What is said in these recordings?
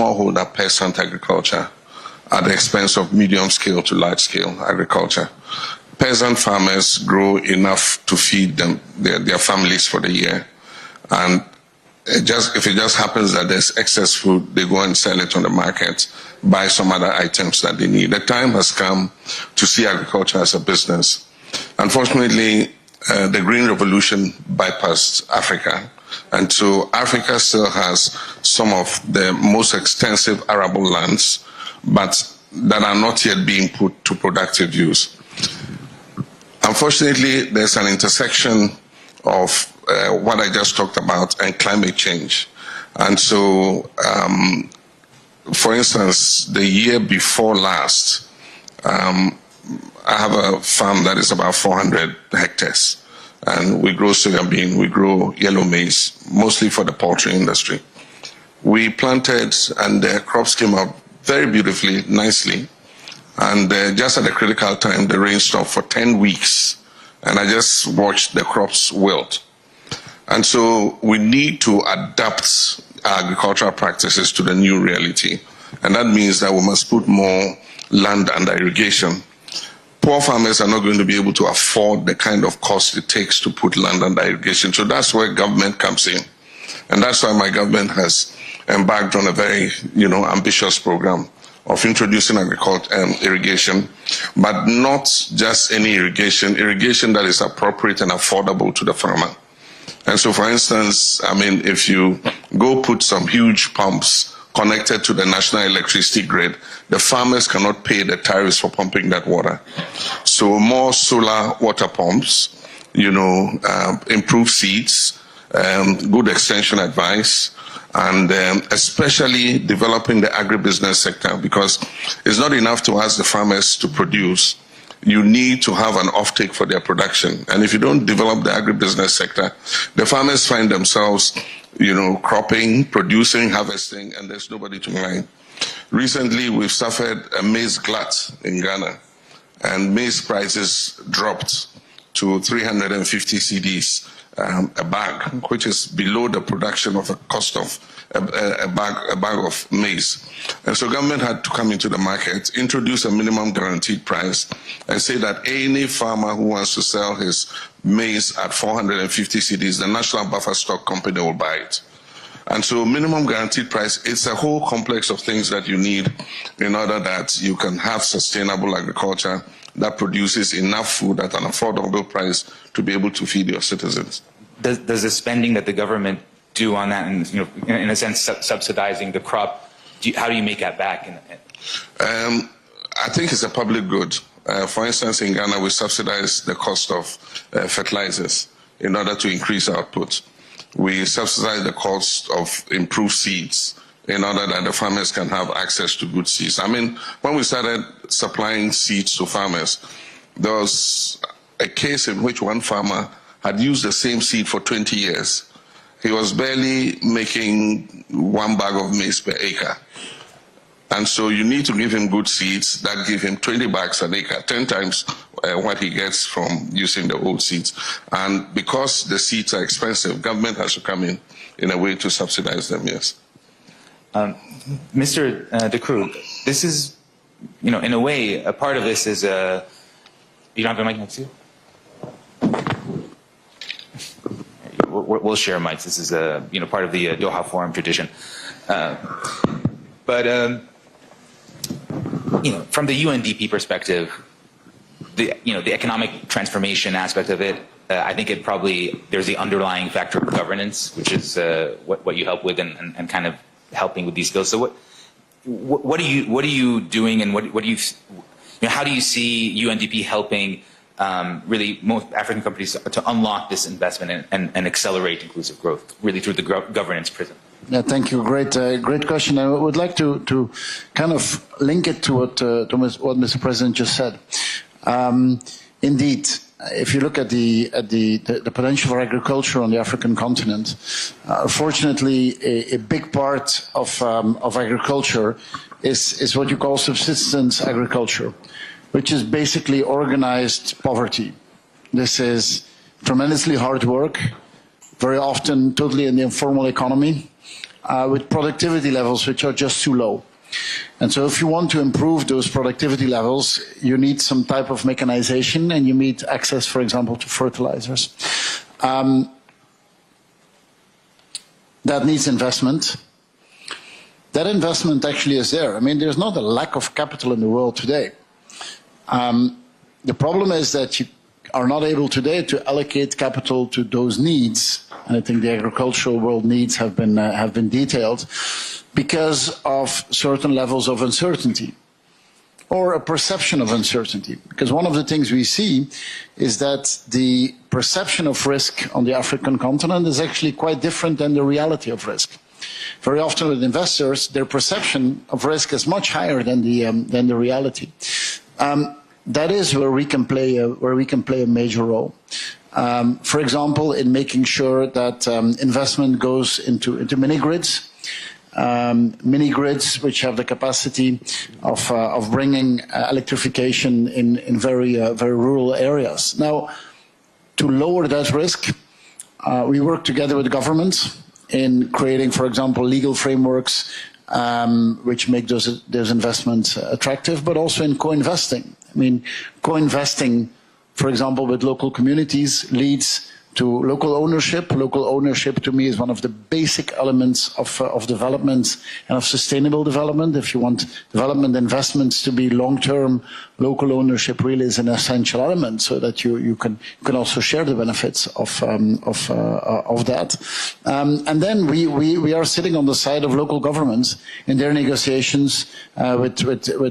smallholder peasant agriculture at the expense of medium-scale to large-scale agriculture. Peasant farmers grow enough to feed their families for the year, and if it just happens that there's excess food, they go and sell it on the market, buy some other items that they need. The time has come to see agriculture as a business. Unfortunately, the Green Revolution bypassed Africa, and so Africa still has some of the most extensive arable lands, but that are not yet being put to productive use. Unfortunately, there's an intersection of what I just talked about and climate change. And so, for instance, the year before last, I have a farm that is about 400 hectares, and we grow soybean, we grow yellow maize, mostly for the poultry industry. We planted, and the crops came up very beautifully, nicely, and just at the critical time, the rain stopped for 10 weeks, and I just watched the crops wilt. And so we need to adapt our agricultural practices to the new reality, and that means that we must put more land under irrigation. Poor farmers are not going to be able to afford the kind of cost it takes to put land under irrigation, so that's where government comes in. And that's why my government has embarked on a very, ambitious program of introducing irrigation, but not just any irrigation that is appropriate and affordable to the farmer. And so, for instance, if you go put some huge pumps connected to the national electricity grid, the farmers cannot pay the tariffs for pumping that water. So more solar water pumps, improved seeds, good extension advice, and especially developing the agribusiness sector, because it's not enough to ask the farmers to produce. You need to have an offtake for their production. And if you don't develop the agribusiness sector, the farmers find themselves, cropping, producing, harvesting, and there's nobody to buy. Recently, we've suffered a maize glut in Ghana, and maize prices dropped to 350 cedis a bag, which is below the production of a cost of a bag of maize. And so government had to come into the market, introduce a minimum guaranteed price, and say that any farmer who wants to sell his maize at 450 cedis, the National Buffer Stock Company will buy it. And so minimum guaranteed price, it's a whole complex of things that you need in order that you can have sustainable agriculture that produces enough food at an affordable price to be able to feed your citizens. Does the spending that the government do on that, and in a sense subsidizing the crop, how do you make that back? I think it's a public good. For instance, in Ghana, we subsidize the cost of fertilizers in order to increase output. We subsidize the cost of improved seeds in order that the farmers can have access to good seeds. When we started supplying seeds to farmers, there was a case in which one farmer had used the same seed for 20 years. He was barely making 1 bag of maize per acre. And so you need to give him good seeds that give him 20 bags an acre, 10 times what he gets from using the old seeds. And because the seeds are expensive, government has to come in a way to subsidize them, yes. Mr. De Croo, this is, in a way, a part of this is you don't have a mic next to you? We'll share mics. This is part of the Doha Forum tradition. But from the UNDP perspective, the economic transformation aspect of it, I think there's the underlying factor of governance, which is what you help with and kind of helping with these skills. So what are you doing, and how do you see UNDP helping really most African companies to unlock this investment and accelerate inclusive growth, really through the governance prism? Yeah, thank you. Great question. I would like to kind of link it to what Mr. President just said. Indeed, if you look at the potential for agriculture on the African continent, fortunately, a big part of agriculture is what you call subsistence agriculture, which is basically organized poverty. This is tremendously hard work, very often totally in the informal economy, with productivity levels which are just too low. And so if you want to improve those productivity levels, you need some type of mechanization and you need access, for example, to fertilizers. That needs investment. That investment actually is there. I mean, there's not a lack of capital in the world today. The problem is that you are not able today to allocate capital to those needs. And I think the agricultural world needs have been detailed because of certain levels of uncertainty or a perception of uncertainty. Because one of the things we see is that the perception of risk on the African continent is actually quite different than the reality of risk. Very often with investors, their perception of risk is much higher than the reality. That is where we can play a major role. For example, in making sure that investment goes into mini grids, which have the capacity of bringing electrification in very rural areas. Now, to lower that risk, we work together with governments in creating, for example, legal frameworks which make those investments attractive, but also in co-investing. I mean, co-investing, for example, with local communities leads to local ownership. Local ownership, to me, is one of the basic elements of development and of sustainable development. If you want development investments to be long-term, local ownership really is an essential element, so that you can also share the benefits of that. And then we are sitting on the side of local governments in their negotiations with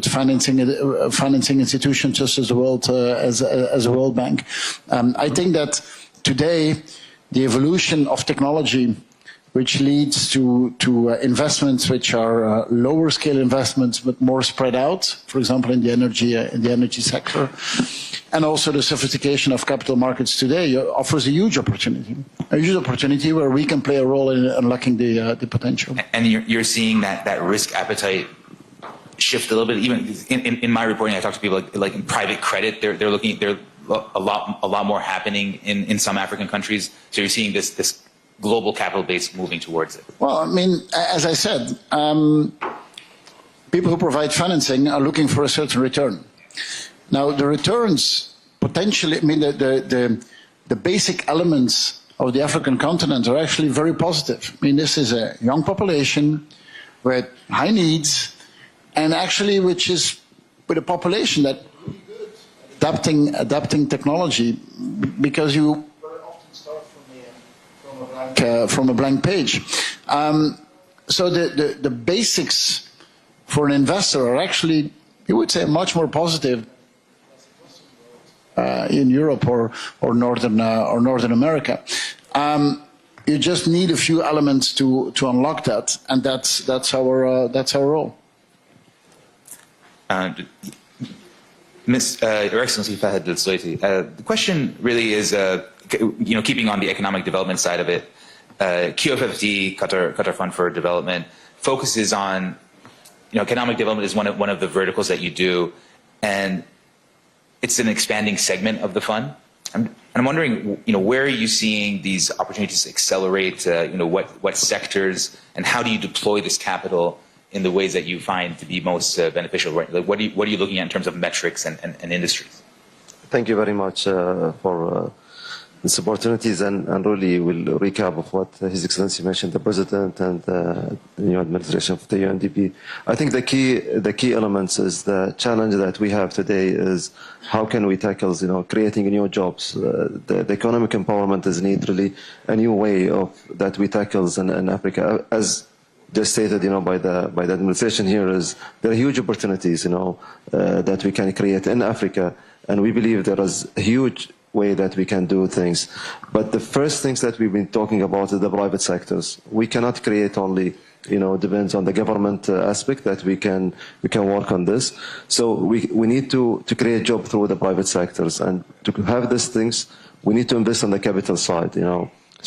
financing institutions such as the World Bank. I think that today, the evolution of technology, which leads to investments which are lower scale investments but more spread out, for example, in the energy sector, and also the sophistication of capital markets today offers a huge opportunity where we can play a role in unlocking the potential. And you're seeing that risk appetite shift a little bit. Even in my reporting, I talk to people like in private credit, they're a lot more happening in some African countries. So you're seeing this global capital base moving towards it. Well, I mean, as I said, people who provide financing are looking for a certain return. Now, the returns potentially, I mean, the basic elements of the African continent are actually very positive. I mean, this is a young population with high needs, and actually which is with a population that adapting technology, because you very often start from a blank page. So the basics for an investor are actually, you would say, much more positive in Europe or Northern America. You just need a few elements to unlock that, and that's our role. Your Excellency Fahad Al-Suwaiti, the question really is, keeping on the economic development side of it, QFFD, Qatar Fund for Development, focuses on, economic development is one of the verticals that you do, and it's an expanding segment of the fund. I'm wondering, where are you seeing these opportunities accelerate? What sectors, and how do you deploy this capital in the ways that you find to be most beneficial? Like, what are you looking at in terms of metrics and industries? Thank you very much for these opportunities, and really will recap of what His Excellency mentioned, the President and the new administration of the UNDP. I think the key elements is the challenge that we have today is how can we tackle, creating new jobs. The economic empowerment is need really a new way of that we tackle in Africa. As just stated, by the administration here, is there are huge opportunities, that we can create in Africa, and we believe there is a huge way that we can do things. But the first things that we've been talking about is the private sectors. We cannot create only, depends on the government aspect that we can work on this. So we need to create job through the private sectors, and to have these things, we need to invest on the capital side,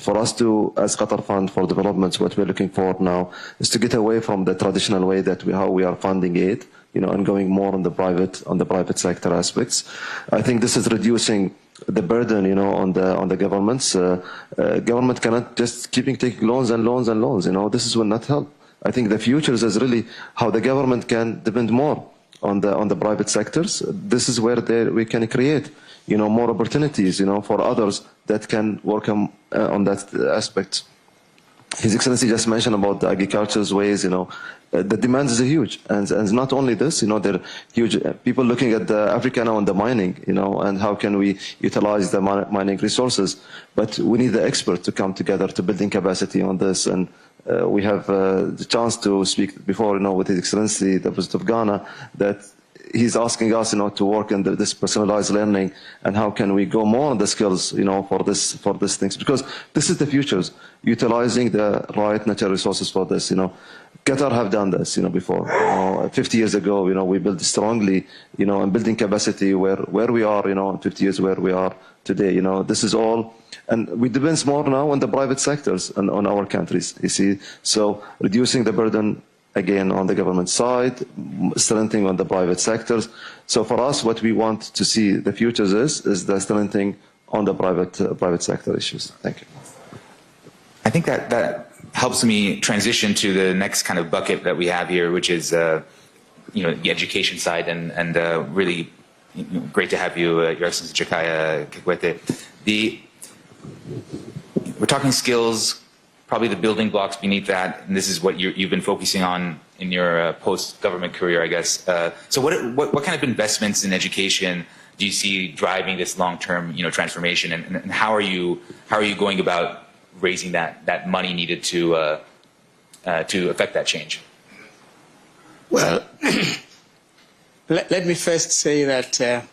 For us to, as Qatar Fund for Development, what we're looking for now is to get away from the traditional way that how we are funding aid, and going more on the private sector aspects. I think this is reducing the burden, on the governments. Government cannot just keeping taking loans and loans and loans. This will not help. I think the future is really how the government can depend more on the private sectors. This is where we can create, more opportunities, for others that can work on that aspect. His Excellency just mentioned about the agriculture's ways, the demand is huge. And not only this, there are huge people looking at Africa now on the mining, and how can we utilize the mining resources. But we need the experts to come together to building capacity on this. And we have the chance to speak before, with His Excellency, the President of Ghana, that he's asking us, to work in this personalized learning, and how can we go more on the skills, for these things, because this is the futures, utilizing the right natural resources for this. Qatar have done this, before. 50 years ago, we built strongly, and building capacity where we are, 50 years where we are today. This is all, and we depend more now on the private sectors and on our countries. You see, so reducing the burden again on the government side, strengthening on the private sectors. So for us, what we want to see the futures is the strengthening on the private sector issues. Thank you. I think that helps me transition to the next kind of bucket that we have here, which is the education side, and really great to have you, Your Excellency Jakaya Kikwete. We're talking skills, probably the building blocks beneath that, and this is what you've been focusing on in your post-government career, I guess. So what kind of investments in education do you see driving this long-term transformation, and how are you going about raising that money needed to affect that change? Well, let me first say that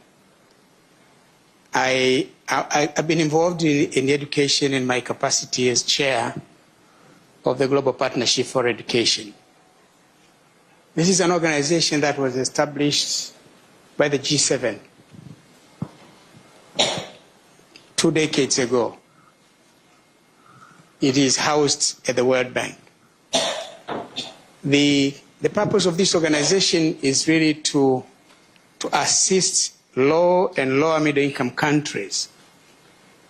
I've been involved in education in my capacity as chair of the Global Partnership for Education. This is an organization that was established by the G7 2 decades ago. It is housed at the World Bank. The purpose of this organization is really to assist low and lower middle income countries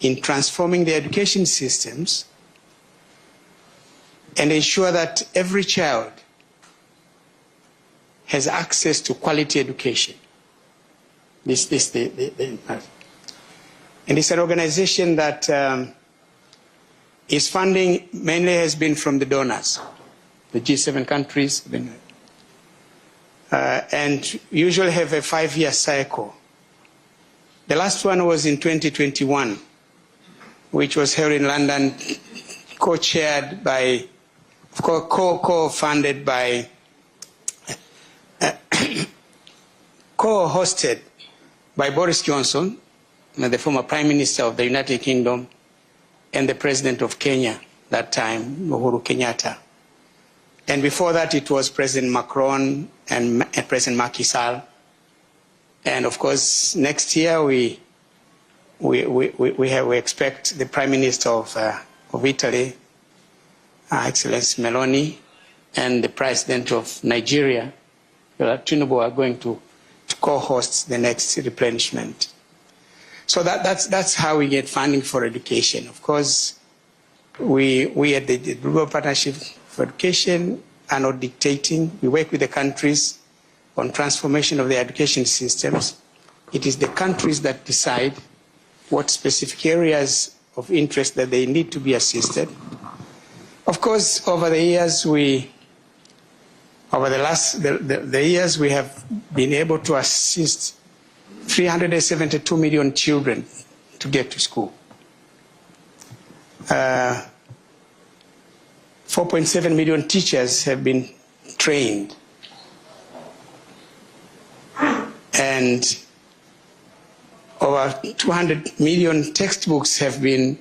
in transforming their education systems and ensure that every child has access to quality education. And it's an organization that its funding mainly has been from the donors, the G7 countries, and usually have a 5-year cycle. The last one was in 2021, which was held in London, co-chaired by, co-funded by, co-hosted by Boris Johnson, the former Prime Minister of the United Kingdom, and the President of Kenya that time, Uhuru Kenyatta. And before that, it was President Macron and President Macky Sall. And of course, next year we expect the Prime Minister of Italy, Excellency Meloni, and the President of Nigeria, Tinubu, are going to co-host the next replenishment. So that's how we get funding for education. Of course, we at the Global Partnership for Education are not dictating. We work with the countries on transformation of their education systems. It is the countries that decide what specific areas of interest that they need to be assisted. Of course, over the years, the years we have been able to assist 372 million children to get to school. 4.7 million teachers have been trained. And over 200 million textbooks have been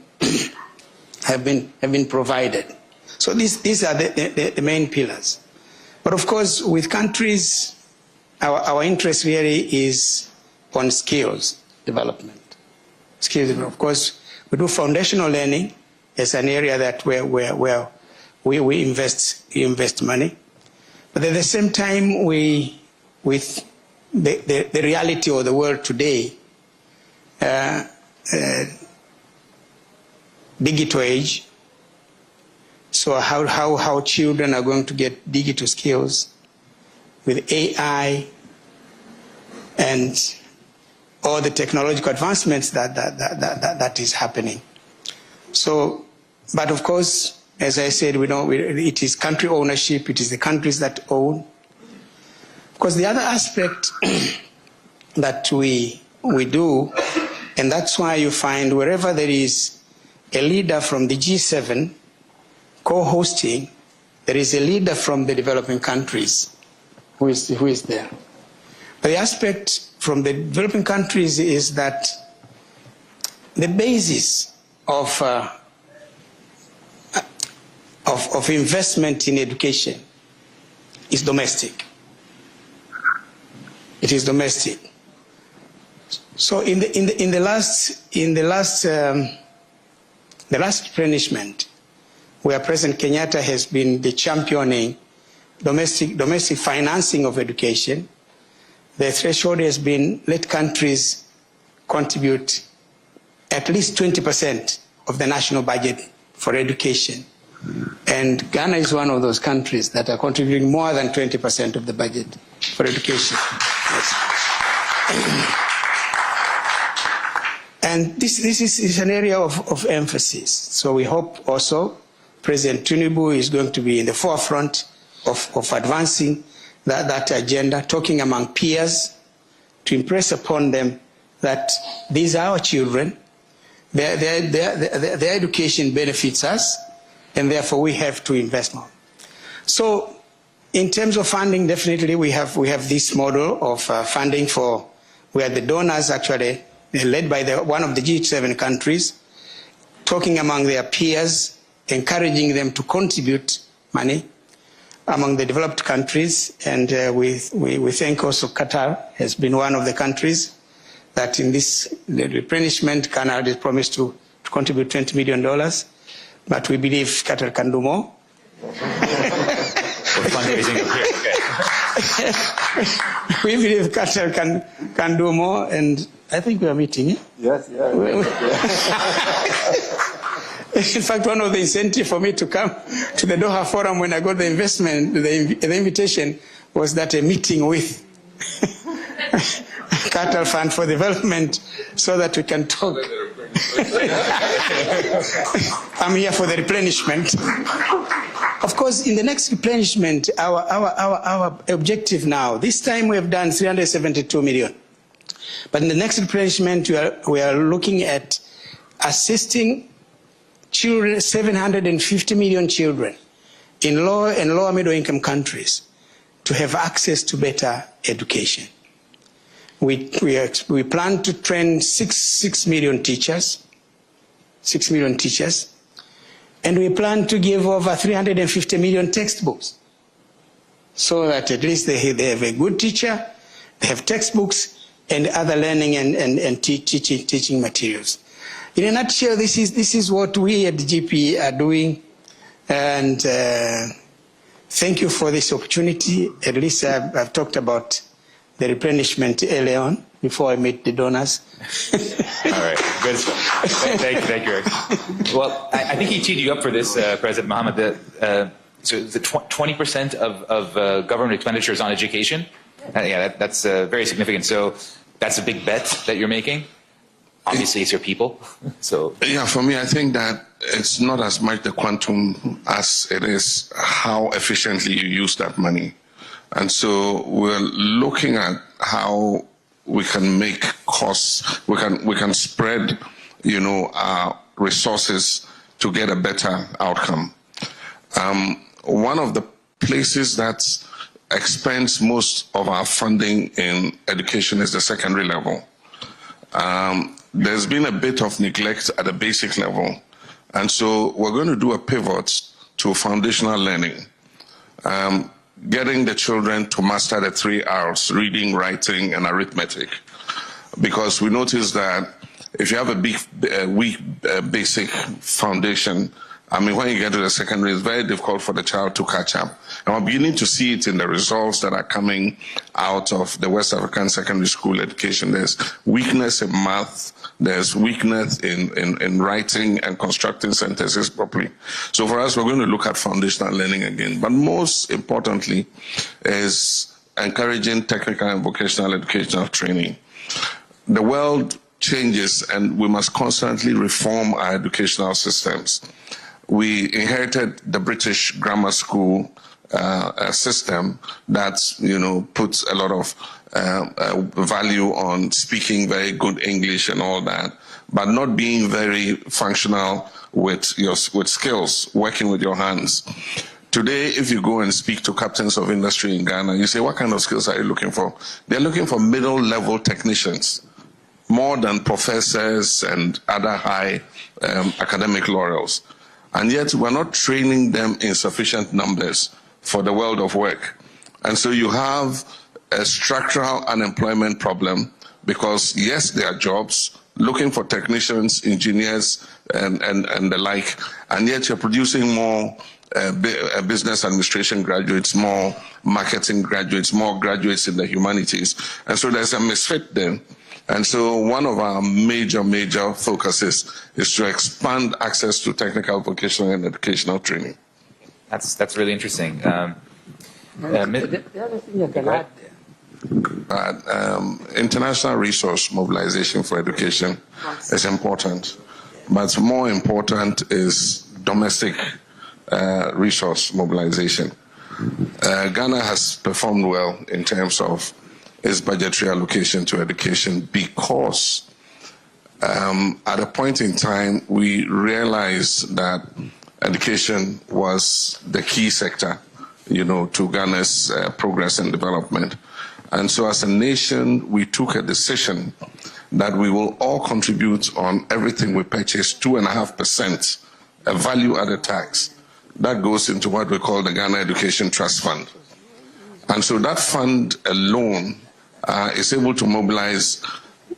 provided. So these are the main pillars. But of course, with countries, our interest really is on skills development. Skills development. Of course, we do foundational learning as an area that where we invest money. But at the same time, with the reality of the world today, digital age. So how children are going to get digital skills with AI and all the technological advancements that is happening. So, but of course, as I said, it is country ownership. It is the countries that own. Because the other aspect that we do, and that's why you find wherever there is a leader from the G7 co-hosting, there is a leader from the developing countries who is there. But the aspect from the developing countries is that the basis of investment in education is domestic. It is domestic. So in the last replenishment, where President Kenyatta has been the championing domestic financing of education, the threshold has been let countries contribute at least 20% of the national budget for education. And Ghana is one of those countries that are contributing more than 20% of the budget for education. Yes. And this is an area of emphasis. So we hope also President Tinubu is going to be in the forefront of advancing that agenda, talking among peers to impress upon them that these are our children, their education benefits us, and therefore we have to invest more. So in terms of funding, definitely we have this model of funding for where the donors actually led by one of the G7 countries, talking among their peers, encouraging them to contribute money among the developed countries. And we thank also Qatar has been one of the countries that in this replenishment, Canada has promised to contribute $20 million. But we believe Qatar can do more. We believe Qatar can do more, and I think we are meeting. Yes, yeah. In fact, one of the incentives for me to come to the Doha Forum when I got the invitation was that a meeting with Qatar Fund for Development so that we can talk. I'm here for the replenishment. Of course, in the next replenishment, our objective now, this time we have done 372 million. But in the next replenishment, we are looking at assisting children, 750 million children in lower and lower middle income countries to have access to better education. We plan to train 6 million teachers, 6 million teachers, and we plan to give over 350 million textbooks so that at least they have a good teacher, they have textbooks and other learning and teaching materials. In a nutshell, this is what we at the GP are doing, and thank you for this opportunity. At least I've talked about the replenishment early on before I meet the donors. All right, good stuff. Thank you, Eric. Well, I think he teed you up for this, President Mahama. So the 20% of government expenditures on education, yeah, that's very significant. So that's a big bet that you're making. Obviously, it's your people. So yeah, for me, I think that it's not as much the quantum as it is how efficiently you use that money. And so we're looking at how we can make costs, we can spread, our resources to get a better outcome. One of the places that expends most of our funding in education is the secondary level. There's been a bit of neglect at the basic level. And so we're going to do a pivot to foundational learning. Getting the children to master the 3 R's, reading, writing, and arithmetic. Because we notice that if you have a weak basic foundation, when you get to the secondary, it's very difficult for the child to catch up. And we're beginning to see it in the results that are coming out of the West African secondary school education. There's weakness in math, there's weakness in writing and constructing sentences properly. So for us, we're going to look at foundational learning again. But most importantly is encouraging technical and vocational educational training. The world changes and we must constantly reform our educational systems. We inherited the British grammar school system that, puts a lot of value on speaking very good English and all that, but not being very functional with skills, working with your hands. Today, if you go and speak to captains of industry in Ghana, you say, what kind of skills are you looking for? They're looking for middle-level technicians, more than professors and other high academic laurels. And yet, we're not training them in sufficient numbers for the world of work. And so you have a structural unemployment problem because, yes, there are jobs, looking for technicians, engineers, and the like, and yet you're producing more business administration graduates, more marketing graduates, more graduates in the humanities. And so there's a misfit there. And so one of our major focuses is to expand access to technical, vocational, and educational training. That's really interesting. The other thing you can add international resource mobilization for education is important, but more important is domestic resource mobilization. Ghana has performed well in terms of its budgetary allocation to education because at a point in time we realized that education was the key sector, to Ghana's progress and development. And so as a nation, we took a decision that we will all contribute on everything we purchase 2.5%, a value-added tax. That goes into what we call the Ghana Education Trust Fund. And so that fund alone is able to mobilize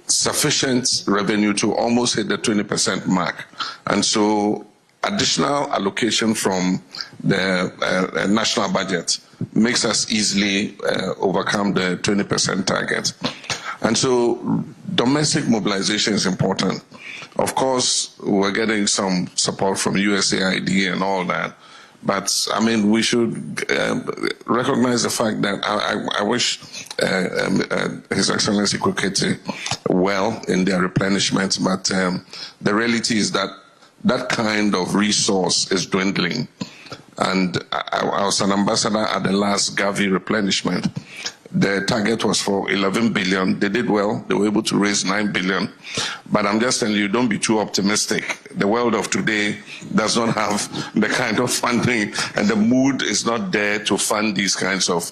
sufficient revenue to almost hit the 20% mark. And so additional allocation from the national budget makes us easily overcome the 20% target. And so domestic mobilization is important. Of course, we're getting some support from USAID and all that. But, we should recognize the fact that I wish His Excellency Kwekete well in their replenishment, but the reality is that that kind of resource is dwindling. And I was an ambassador at the last Gavi replenishment. The target was for 11 billion. They did well. They were able to raise 9 billion. But I'm just telling you, don't be too optimistic. The world of today does not have the kind of funding, and the mood is not there to fund these kinds of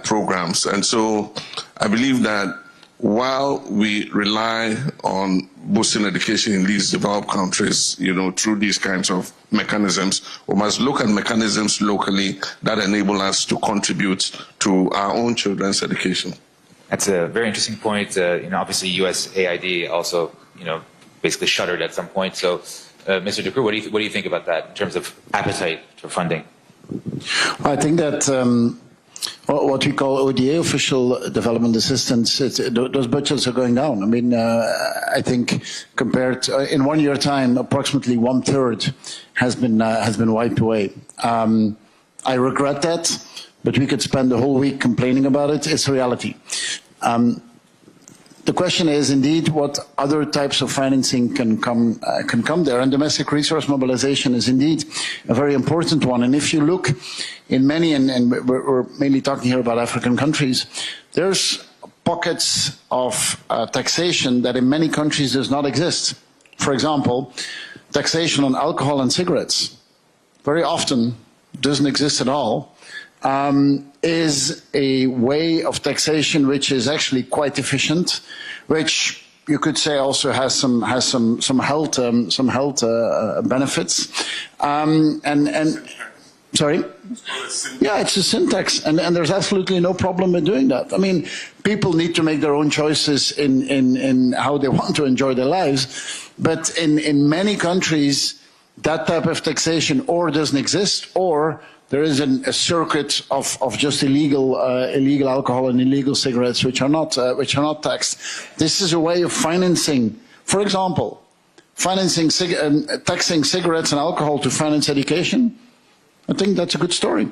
programs. And so I believe that while we rely on boosting education in these developed countries, through these kinds of mechanisms, we must look at mechanisms locally that enable us to contribute to our own children's education. That's a very interesting point. Obviously USAID also, basically shuttered at some point. So, Mr. Ducru, what do you think about that in terms of appetite for funding? I think that what we call ODA, official development assistance, those budgets are going down. I think compared in 1 year time, approximately 1/3 has been wiped away. I regret that, but we could spend the whole week complaining about it. It's a reality. The question is indeed what other types of financing can come there, and domestic resource mobilization is indeed a very important one. And if you look in many, and we're mainly talking here about African countries, there's pockets of taxation that in many countries does not exist. For example, taxation on alcohol and cigarettes very often doesn't exist at all. Is a way of taxation which is actually quite efficient, which you could say also has some health benefits. Sorry? Yeah, it's a syntax, and there's absolutely no problem with doing that. People need to make their own choices in how they want to enjoy their lives, but in many countries, that type of taxation or doesn't exist, or there is a circuit of just illegal alcohol and illegal cigarettes which are not taxed. This is a way of financing For example, taxing cigarettes and alcohol to finance education, I think that's a good story.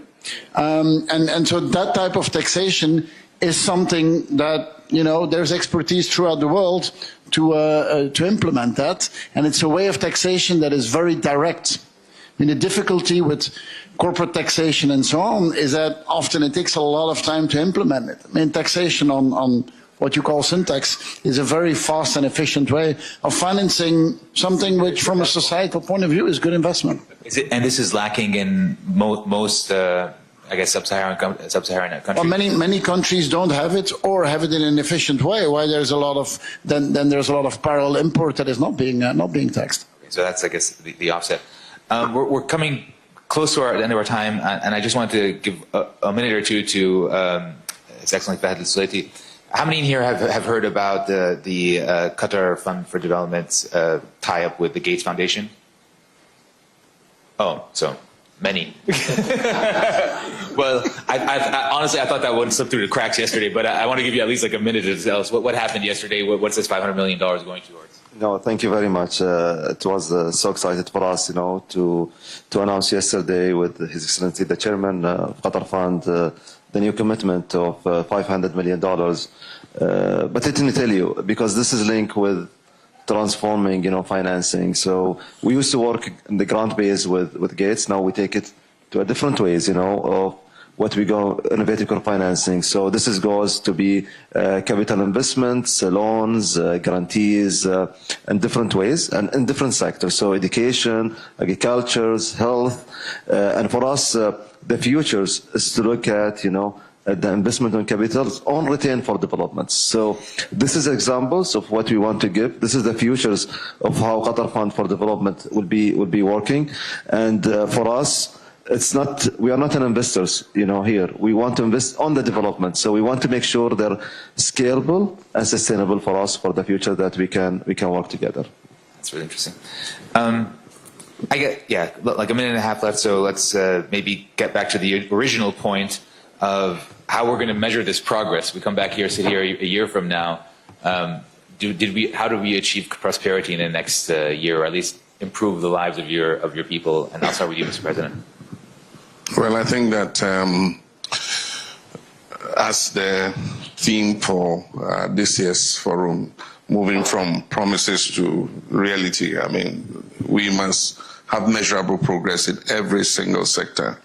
And so that type of taxation is something that, you know, there's expertise throughout the world to implement that. And it's a way of taxation that is very direct. I mean, the difficulty with corporate taxation and so on is that often it takes a lot of time to implement it. I mean, taxation on what you call syntax is a very fast and efficient way of financing something which, from a societal point of view, is good investment. And this is lacking in most, I guess, sub-Saharan countries? Well, many countries don't have it or have it in an efficient way. Why there's a lot of then there's a lot of parallel import that is not being taxed. Okay, so that's, I guess, the offset. We're coming close to the end of our time, and I just wanted to give a minute or two to His Excellency Fahad al-Sulaiti. How many in here have heard about the Qatar Fund for Development's tie-up with the Gates Foundation? Oh, so many. Well, honestly, I thought that one slipped through the cracks yesterday, but I want to give you at least like a minute to tell us what happened yesterday. What's this $500 million going towards? No, thank you very much. It was so excited for us, you know, to announce yesterday with His Excellency the Chairman of Qatar Fund the new commitment of $500 million. But let me tell you, because this is linked with transforming, you know, financing. So we used to work in the grant base with Gates. Now we take it to a different ways, you know, of what we go innovative financing. So this goes to be capital investments, loans, guarantees, in different ways and in different sectors. So education, agriculture, health, and for us, the futures is to look at, you know, the investment on capital on return for development. So this is examples of what we want to give. This is the futures of how Qatar Fund for Development will be working. And for us, we are not an investors, you know, here. We want to invest on the development. So we want to make sure they're scalable and sustainable for us for the future, that we can work together. That's really interesting. I get, like a minute and a half left, so let's maybe get back to the original point of how we're going to measure this progress. We come back here, sit here a year from now. How do we achieve prosperity in the next year, or at least improve the lives of your people? And I'll start with you, Mr. President. Well, I think that as the theme for this year's forum, moving from promises to reality, I mean, we must have measurable progress in every single sector.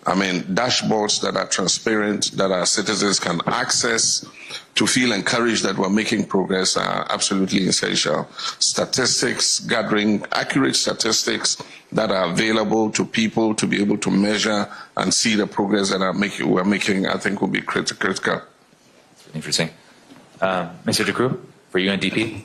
I mean, dashboards that are transparent, that our citizens can access to feel encouraged that we're making progress are absolutely essential. Statistics, gathering accurate statistics that are available to people to be able to measure and see the progress that we're making, I think will be critical. That's interesting. Mr. Decrue, for UNDP,